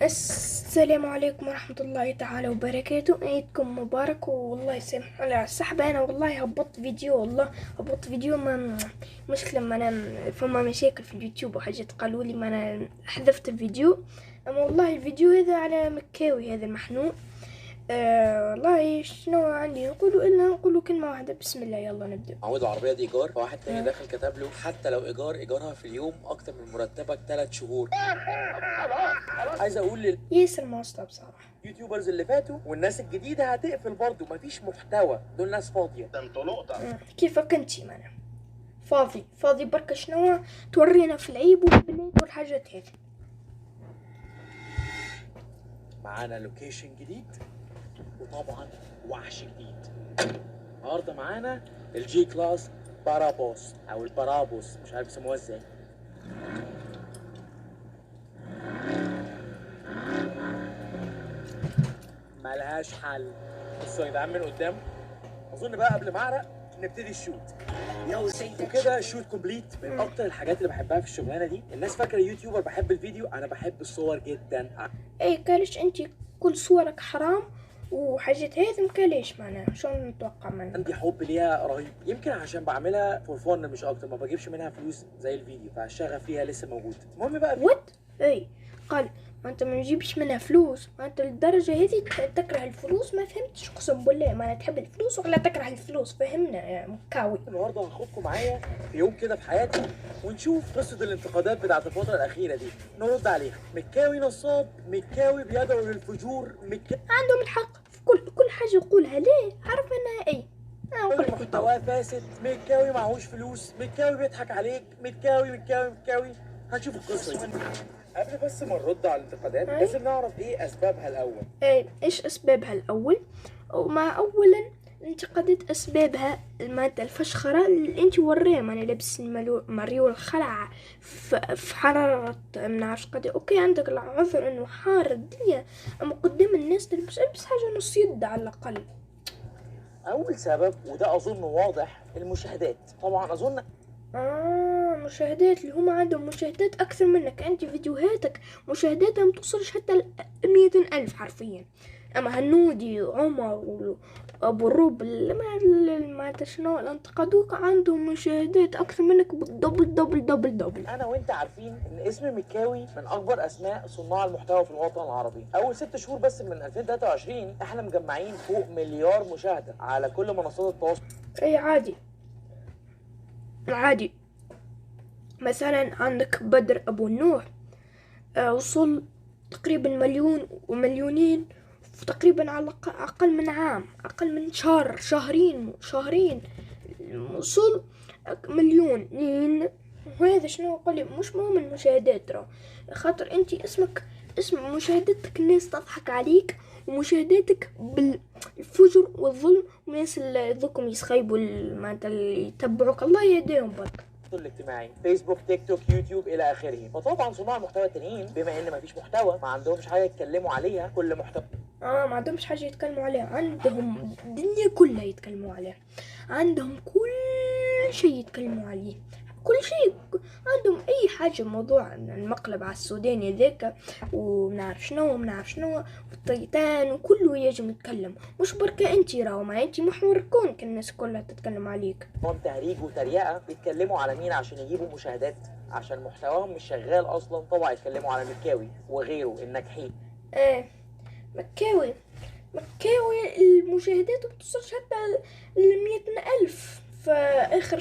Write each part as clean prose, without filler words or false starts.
السلام عليكم ورحمة الله تعالى وبركاته. عيدكم مبارك والله يسامح على السحب. انا والله هبطت فيديو، والله هبطت فيديو. ما مشكلة، ما انا فما مشاكل في اليوتيوب وحاجات قالوا لي ما انا حذفت الفيديو. اما والله الفيديو هذا على مكاوي، هذا المحنون. والله شنو عندي نقولوا الا نقولوا كلمة واحدة، بسم الله يلا نبدأ. عاوز العربيه دي ايجار، فواحد تاني داخل كتب له حتى لو ايجارها في اليوم اكتر من مرتبك 3 شهور. عايز اقول ياسر مواصلة بصراحة. لليوتيوبرز اللي فاتوا والناس الجديده هتقفل برضه، مفيش محتوى، دول ناس فاضيه. ده انتوا لقطة. كيفك انتي؟ ما انا فاضي بركة. شنو تورينا في العيب والبنات والحاجات هذه؟ معانا لوكيشن جديد وطبعا وحش جديد. النهارده معانا الجي كلاس بارابوس او البارابوس، مش عارف يسموها ازاي. ملهاش حل. بصوا يا جدعان من قدام. اظن بقى قبل ما اعرق نبتدي الشوت. وكده الشوت كومبليت. من اكتر الحاجات اللي بحبها في الشغلانه دي، الناس فاكره يوتيوبر بحب الفيديو، انا بحب الصور جدا. اي كالش انتي كل صورك حرام وحاجات هذه مكاليش معناها، شلون نتوقع معناها؟ عندي حب ليها رهيب، يمكن عشان بعملها فور فن مش اكتر، ما بجيبش منها فلوس زي الفيديو، فالشغف فيها لسه موجود. المهم بقى وات اي قال ما انت ما نجيبش منها فلوس، ما انت للدرجة هذه تكره الفلوس؟ ما فهمتش اقسم بالله. ما انا تحب الفلوس ولا تكره الفلوس؟ فهمنا يا مكاوي. النهارده هاخدكم معايا في يوم كده في حياتي ونشوف قصه الانتقادات بتاعت الفتره الاخيره دي، نرد عليها. مكاوي نصاب، مكاوي بيدعو للفجور، عندهم الحق في كل حاجة يقولها. ليه؟ عارف انها اي انا اقول لك محتواه فاسد، مكاوي معهوش فلوس، مكاوي بيضحك عليك، مكاوي. هنشوف القصه دي. قبل بس ما نرد على الانتقادات لازم نعرف ايه اسبابها الاول. ايش اسبابها الاول؟ وما اولا انتقدت اسبابها المادة الفشخرة اللي انت وريه. ما انا لابس مريول خلع في حرارة منعرفش قد اوكي عندك العذر انه حار الدنيا، اما قدام الناس تلبس البس حاجة نص يد على الاقل. اول سبب وده اظن واضح، المشاهدات. طبعا اظن مشاهدات اللي هم عندهم مشاهدات أكثر منك. أنت فيديوهاتك مشاهداتها متوصلش حتى 100,000 حرفيا. أما هنودي عمر وأبو الروب ما شنو انتقدوك عندهم مشاهدات أكثر منك بالدبل. انا وانت عارفين ان اسم مكاوي من اكبر اسماء صناع المحتوى في الوطن العربي. اول 6 شهور بس من 2023 احنا مجمعين فوق مليار مشاهده على كل منصات التواصل. أي عادي. مثلا عندك بدر أبو النوح، وصل تقريبا مليون ومليونين تقريبا على أقل من عام، أقل من شهرين وصل مليونين. وهذا شنو قولي مش مهم المشاهدات، ترى خاطر انت اسم مشاهدتك الناس تضحك عليك، ومشاهداتك بالفجر والظلم، والناس اللي ذوكم يسخيبوا اللي يتبعوك الله يهديهم برك. الاجتماعي، فيسبوك، تيك توك، يوتيوب الى اخره. فطبعا صناع المحتوى التانيين بما ان مفيش محتوى ما عندهمش حاجه يتكلموا عليها. كل محتوى ما عندهمش حاجه يتكلموا عليها، عندهم الدنيا كلها يتكلموا عليها، عندهم كل شيء يتكلموا عليه، كل شيء عندهم. اي حاجه موضوع المقلب على السوداني ذاك ومنعرف شنو والطيتان وكله يجم يتكلم. مش بركة انتي راهو، ما انتي محور الكون الناس كلها تتكلم عليك. هم تهريج وتريقه. بيتكلموا على مين عشان يجيبوا مشاهدات؟ عشان محتواهم مش شغال اصلا. طبعا يتكلموا على مكاوي وغيره الناجحين. مكاوي المشاهدات مبتوصلش حتى 100,000 في اخر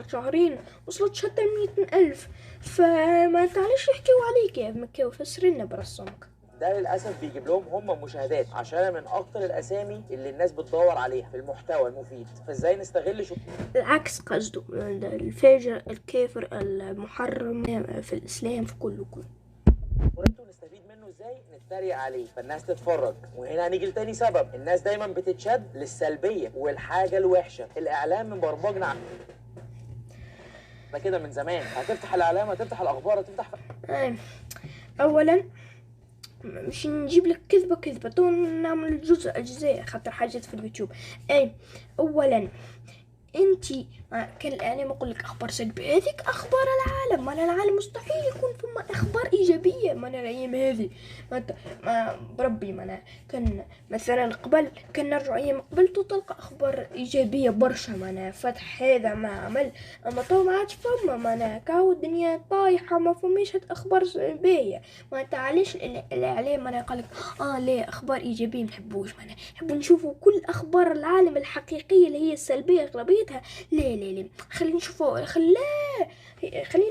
شهرين، وصلتش حتى 100,000. فما تعاليش يحكيوا عليك يا مكاوي، فسرنا برسمك. ده للاسف بيجيب لهم هم مشاهدات عشان من اكتر الاسامي اللي الناس بتدور عليها في المحتوى المفيد. فازاي نستغل العكس قصده، الفاجر الكافر المحرم في الاسلام في كله. وانتوا نستفيد منه ازاي؟ نتريق عليه فالناس تتفرج. وهنا هنيجي لتاني سبب، الناس دايما بتتشد للسلبيه والحاجه الوحشه. الاعلام مبرمجنا كده من زمان. هتفتح الاعلام، هتفتح الاخبار، هتفتح اولا مش نجيب لك كذبه دون نعمل اجزاء خاطر حاجات في اليوتيوب. اولا انتي كان الإعلام يقول لك أخبار سلبية، هذيك أخبار العالم. أنا العالم مستحيل يكون فما أخبار إيجابية. ما أنا الأيام هذه ما بربي، ما أنا كان مثلا قبل، كان نرجع أيام قبل تلقى أخبار إيجابية برشا. ما أنا فتح هذا ما عمل، أما تو ما عادش فما. ما أنا كاو الدنيا طايحة، ما فماش أخبار سلبية. ما أنت علاش الإعلام أنا قالك لا أخبار إيجابية نحبوش؟ ما أنا نحب نشوفوا كل أخبار العالم الحقيقية اللي هي السلبية أغلبيتها. لا خلينا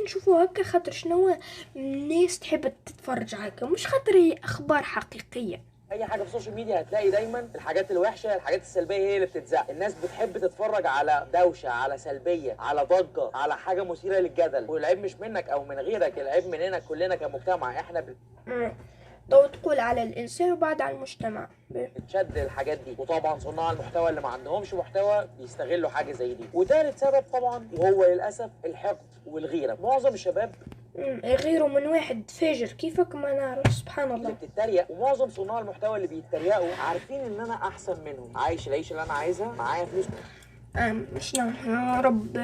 نشوفوا هكا، خاطر شنو الناس تحب تتفرج هكا، مش خاطر هي اخبار حقيقيه. اي حاجه في السوشيال ميديا هتلاقي دايما الحاجات الوحشه، الحاجات السلبيه هي اللي بتتذاع. الناس بتحب تتفرج على دوشه، على سلبيه، على ضجه، على حاجه مثيره للجدل. والعيب مش منك او من غيرك، العيب مننا كلنا كمجتمع. احنا لو تقول على الانسان وبعد على المجتمع بتشد الحاجات دي. وطبعا صناع المحتوى اللي ما عندهمش محتوى بيستغلوا حاجه زي دي. وثالث سبب طبعا وهو للاسف الحقد والغيره. معظم الشباب غيره من واحد فاجر كيفك ما نعرف، سبحان الله، اللي بتتريق. ومعظم صناع المحتوى اللي بيتريقوا عارفين ان انا احسن منهم، عايش العيشه اللي انا عايزها، معايا فلوس. مش نعم يا رب.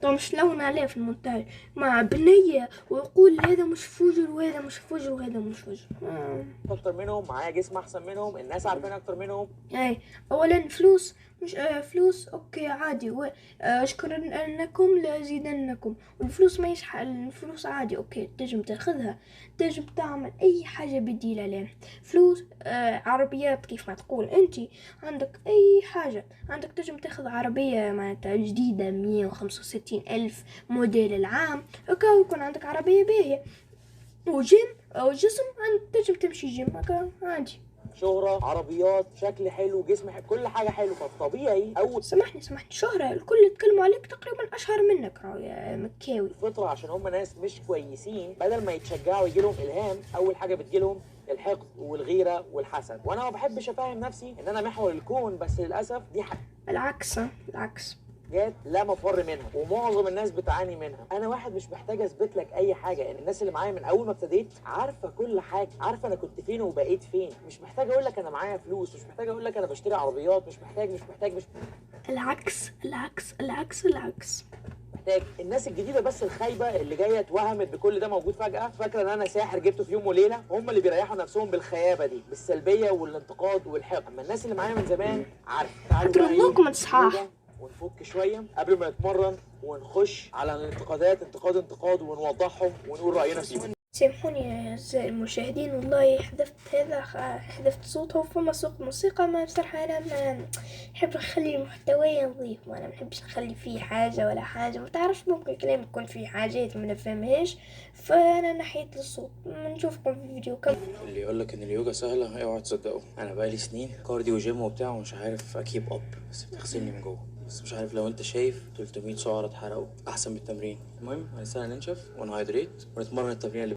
مش لون عليه في المونتاج مع بنية ويقول هذا مش فجر وهذا مش فجر وهذا مش فجر. اكتر منهم، معايا جسم احسن منهم، الناس عارفين اكتر منهم. اي اولا فلوس، مش فلوس اوكي عادي، اشكر انكم لازيدنكم. والفلوس ما يشحق، الفلوس عادي اوكي تنجم تاخذها، تنجم تعمل اي حاجه بديل عليها. فلوس عربيات كيف ما تقول انت، عندك اي حاجه، عندك تنجم تاخذ عربيه معناتها جديده 165,000 موديل العام، هكا يكون عندك عربيه باهيه. وجيم او جسم تنجم تمشي جيم هكا عادي. شهرة، عربيات، شكل حلو، جسم حلو، كل حاجة حلو. فالطبيعي سامحني شهرة الكل يتكلموا عليك تقريبا أشهر منك يا مكاوي. الفطرة عشان هم ناس مش كويسين، بدل ما يتشجعوا يجيلهم إلهام، أول حاجة بتجيلهم الحقد والغيرة والحسد. وأنا ما بحبش أفهم نفسي إن أنا محور الكون، بس للأسف دي العكس جات لا مفر منها، ومعظم الناس بتعاني منها. انا واحد مش محتاج اثبت لك اي حاجه، ان الناس اللي معايا من اول ما ابتديت عارفه كل حاجه، عارفه انا كنت فين وبقيت فين. مش محتاج اقول لك انا معايا فلوس، مش محتاج اقول لك انا بشتري عربيات، مش محتاج. العكس. محتاج الناس الجديده بس الخايبه اللي جايه اتوهمت بكل ده موجود فجاه، فاكره ان انا ساحر جبته في يوم وليله. هم اللي بيريحوا نفسهم بالخيابه دي، بالسلبيه والانتقاد والحقد. اما الناس اللي معايا من زمان عارف. تعالوا لكم اصحاح ونفك شويه قبل ما نتمرن ونخش على الانتقادات، انتقاد ونوضحهم ونقول راينا فيهم. سامحوني يا أعزائي المشاهدين، والله حذفت صوته فما سوق موسيقى. ما بصراحة أنا ما نحب نخلي محتوى نظيف، وأنا ما نحبش نخلي فيه حاجة ولا حاجة. ما تعرفش ممكن الكلام يكون فيه حاجات ما نفهمهاش، فأنا نحيت الصوت. نشوفكم في فيديو كم. اللي يقولك ان اليوجا سهلة اوعى تصدقوا. انا بقالي سنين كارديو وجيم وبتاع ومش عارف اكيب اب، بس بتغسلني من جوه. بس مش عارف لو انت شايف 300 سعر اتحرقوا احسن من التمرين. المهم هنستنى ننشف ونهايدريت ونتمرن التمرين اللي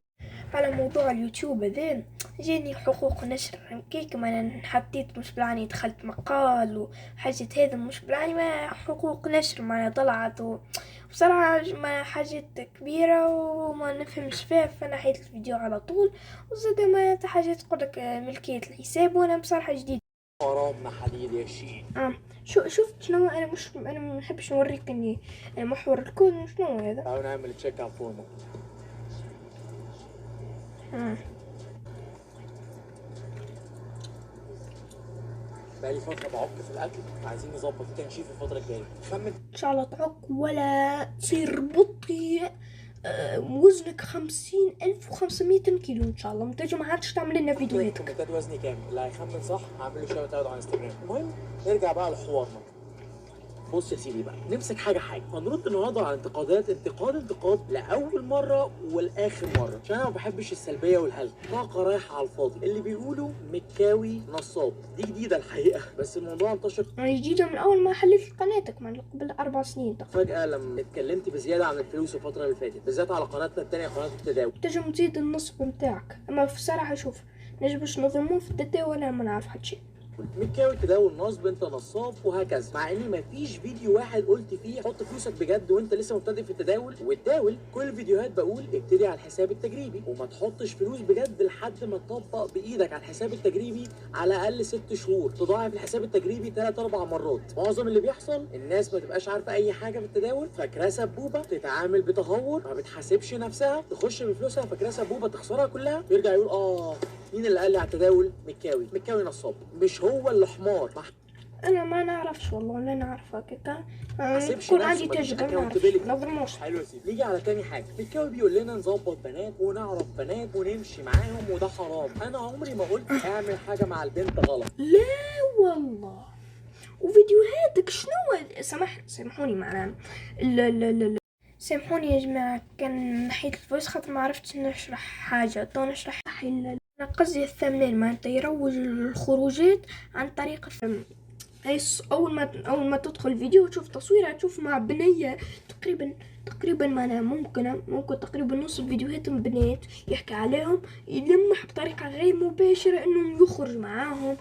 على موضوع اليوتيوب هذا، جاني حقوق نشر كيك، ما انا حطيت مش بلاني دخلت مقال وحاجة هذا مش بلاني، ما حقوق نشر ما طلعت بصراحة ما حاجات كبيرة وما نفهمش فيها، فانا حيت الفيديو على طول. وزاد ما حاجات تقولك ملكية الحساب، وانا بصراحة جديد وربنا حديد يا شيء. شوف شنو انا ما نحبش نوريك اني محور الكون. شنو هذا؟ تعالوا نعمل تشيك على الفورمه. بقالي فترة بعك في الأكل، عايزين نظبط التنشيف الفترة الجاية. إن شاء الله تعك ولا تصير بطيء. وزنك 50,500 كيلو إن شاء الله. متجي ما عادش تعمل لنا فيديوهات. كومنتات وزني كام؟ اللي هيخمن صح هعمل له شوت اوت على انستجرام. المهم نرجع بقى لحوارنا. بص يا سيدي بقى، نمسك حاجه هنرد النهارده على انتقاد لاول مره والاخر مره، عشان انا ما بحبش السلبيه والهلع. طاقه رايحه على الفاضي. اللي بيقولوا مكاوي نصاب دي جديده الحقيقه، بس الموضوع انتشر. جديده من اول ما حللت قناتك من قبل 4 سنين فجاه لما اتكلمت بزياده عن الفلوس الفتره اللي فاتت، بالذات على قناتنا الثانيه قناه التداول. تنجم تزيد النصب بتاعك، اما في الصراحه شوف نجمش نظلمون في التداول، ولا ما نعرف حد شيء. مكاوي تداول نصب، انت نصاب، وهكذا. مع ان مفيش فيديو واحد قلت فيه حط فلوسك بجد وانت لسه مبتدئ في التداول وتداول. كل الفيديوهات بقول ابتدي على الحساب التجريبي وما تحطش فلوس بجد لحد ما تطبق بايدك على الحساب التجريبي على الاقل 6 شهور، تضاعف الحساب التجريبي 3 4 مرات. معظم اللي بيحصل الناس ما تبقاش عارفه اي حاجه في التداول، فاكراها سبوبه، تتعامل بتهور، ما بتحاسبش نفسها، تخش بفلوسها فاكراها سبوبه تخسرها كلها، يرجع يقول مين اللي قال لي على التداول؟ مكاوي نصاب، مش هو اللي حمار. انا ما نعرفش والله، ولا نعرفها كده. حاسبش يكون نفسه، عندي مفيش تجربة، accountability. ما نظلموش. حلو يا سيدي. نيجي على تاني حاجه، مكاوي بيقول لنا نظبط بنات ونعرف بنات ونمشي معاهم وده حرام. انا عمري ما قلت اعمل حاجه مع البنت غلط. لا والله. وفيديوهاتك شنو؟ سامحوني معنا. لا لا لا لا، سامحوني يا جماعة، كان نحيت الفويس خاطر ما عرفتش نشرح حاجة. تو نشرح. انا قصدي الثمنين معناتها يروج الخروجات عن طريق الثمن. اول ما تدخل الفيديو وتشوف تصويرها تشوف مع بنية تقريبا معناها ممكن تقريبا نص الفيديوهات من بنات يحكي عليهم، يلمح بطريقة غير مباشرة انهم يخرج معاهم.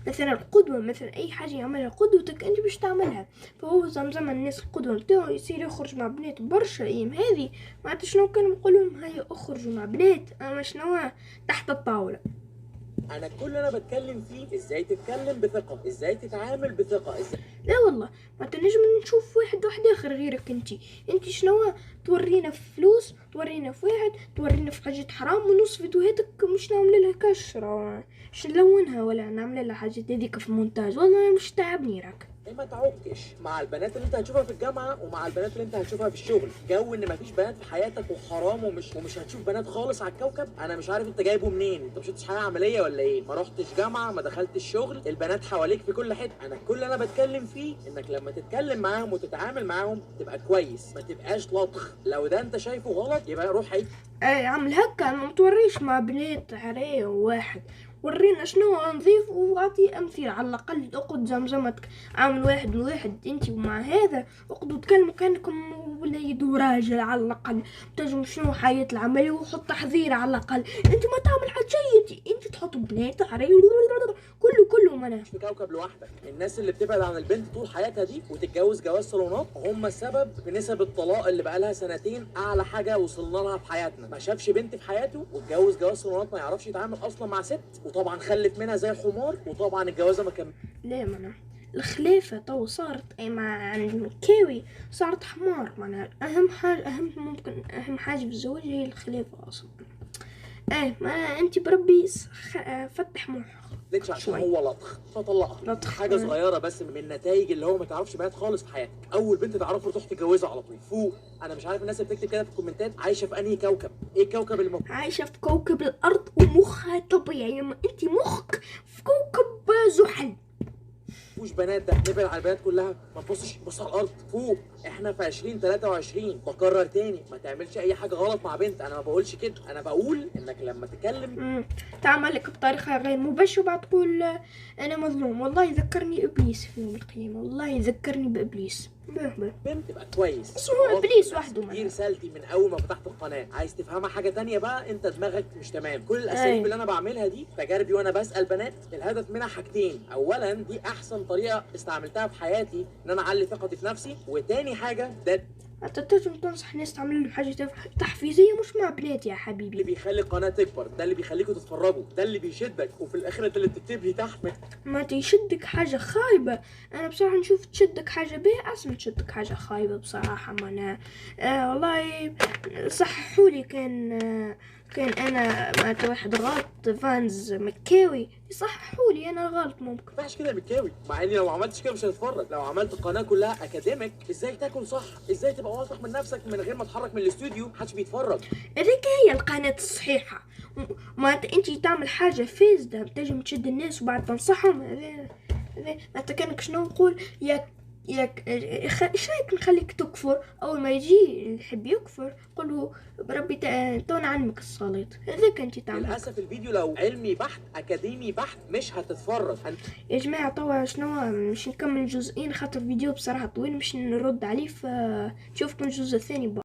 مثلا القدوة، مثلا اي حاجة يعملها قدوتك انت باش تعملها. فهو زمزم الناس القدوة نتاعو يصير يخرج مع بنات برشا ايام هذه. معناتها شنو كانوا نقولهم؟ هيا اخرجوا مع بنات، اما شنو تحت الطاولة. انا كل اللي انا بتكلم فيه ازاي تتكلم بثقه، ازاي تتعامل بثقه، ازاي. لا والله ما تنجم نشوف واحد اخر غيرك. انت شنو تورينا في فلوس، تورينا في واحد، تورينا في حاجات حرام، ونص فيديوهاتك مش نعمل لها كشره، مش نلونها ولا نعمل لها حاجات هذيك في المونتاج. والله مش تعبني راك. ما تعوقش مع البنات اللي انت هتشوفها في الجامعه ومع البنات اللي انت هتشوفها في الشغل. جو ان مفيش بنات في حياتك وحرام ومش هتشوف بنات خالص على الكوكب. انا مش عارف انت جايبه منين، انت مش شفتش حياه عمليه ولا ايه؟ ما رحتش جامعه، ما دخلتش شغل، البنات حواليك في كل حته. انا كل اللي انا بتكلم فيه انك لما تتكلم معاهم وتتعامل معاهم تبقى كويس، ما تبقاش لطخ. لو ده انت شايفه غلط يبقى روح عيد. عامل هكا، ما توريش مع بنات عريه واحد، ورينا شنو نضيف واعطي امثله على الاقل. اقعد زمزمتك عامل واحد انت ومع هذا اقعدوا تكلموا كانكم وليد وراجل على الاقل. تجم شنو حياة العمل وحط تحذير على الاقل. انت ما تعمل حاجه شيء، انت تحط بنات عريه كله ما في كوكب لوحدك. الناس اللي بتبعد عن البنت طول حياتها دي وتتجوز جواز صالونات هم السبب في نسب الطلاق اللي بقالها سنتين اعلى حاجه وصلنا لها في حياتنا. ما شافش بنت في حياته واتجوز جواز صالونات، ما يعرفش يتعامل اصلا مع ست، وطبعا خلف منها زي الحمار، وطبعا الجوازه ما كملتش. لا معناها الخلافة تو صارت مع المكاوي صارت حمار. معناها أهم حاجة في الزواج هي الخلافة أصلا. ما أنت بربي فتح مخك عشان هو لطخ فطلقها. حاجه صغيره بس من النتائج اللي هو ما تعرفش بنات خالص في حياتك. اول بنت تعرفها تروح تتجوزها على طول. فوق. انا مش عارف الناس اللي بتكتب كده في الكومنتات عايشه في انهي كوكب. ايه الكوكب اللي عايشه في كوكب الارض ومخها طبيعي، اما انت مخك في كوكب زحل. مفيش بنات، ده نبعد على البنات كلها، ما تبصش، بص على الارض فوق. احنا في 2023. بكرر تاني، ما تعملش اي حاجه غلط مع بنت. انا ما بقولش كده، انا بقول انك لما تتكلم تعملك بطريقه غير مباشره وبعد تقول انا مظلوم. والله يذكرني ابليس في يوم القيامه، والله يذكرني بابليس. بنت تبقى كويس، بس هو ابليس وحده. دي رسالتي من اول ما فتحت القناه. عايز تفهمها حاجه تانية بقى، انت دماغك مش تمام. كل الاساليب اللي انا بعملها دي تجاربي وانا بسال بنات. الهدف منها حاجتين، اولا دي احسن طريقه استعملتها في حياتي ان انا اعلي ثقتي في نفسي، وتاني حاجه ده انت تنجم تنصح الناس تعمل لهم حاجه تحفيزيه مش مع بنات يا حبيبي. اللي بيخلي القناه تكبر، ده اللي بيخليكوا تتفرجوا، ده اللي بيشدك، وفي الاخر انت اللي بتكتب لي تحت. ما تشدك حاجه خايبه. انا بصراحه نشوف تشدك حاجه باهيه احسن تشدك حاجه خايبه بصراحه. ما انا والله صححولي كان انا مات واحد غلط فانز مكاوي يصححولي انا غلط. ممكن ما ينفعش كده مكاوي، مع اني لو عملتش كده مش هتتفرج. لو عملت القناه كلها اكاديميك، ازاي تاكل صح، ازاي تبقى واثق من نفسك من غير ما تتحرك من الاستوديو، محدش بيتفرج. هذيك هي القناه الصحيحه. ما انت تعمل حاجه فاسده تنجم تشد الناس وبعد تنصحهم. هذا انت كانك شنو نقول ايش رايك نخليك تكفر؟ اول ما يجي يحب يكفر قوله بربي تو نعلمك الصلاة. هذاك انت تعمل. للاسف الفيديو لو علمي بحت اكاديمي بحت مش هتتفرج. يا جماعه توا شنو مش نكمل جزئين خاطر الفيديو بصراحه طويل، مش نرد عليه، فنشوفكم الجزء الثاني.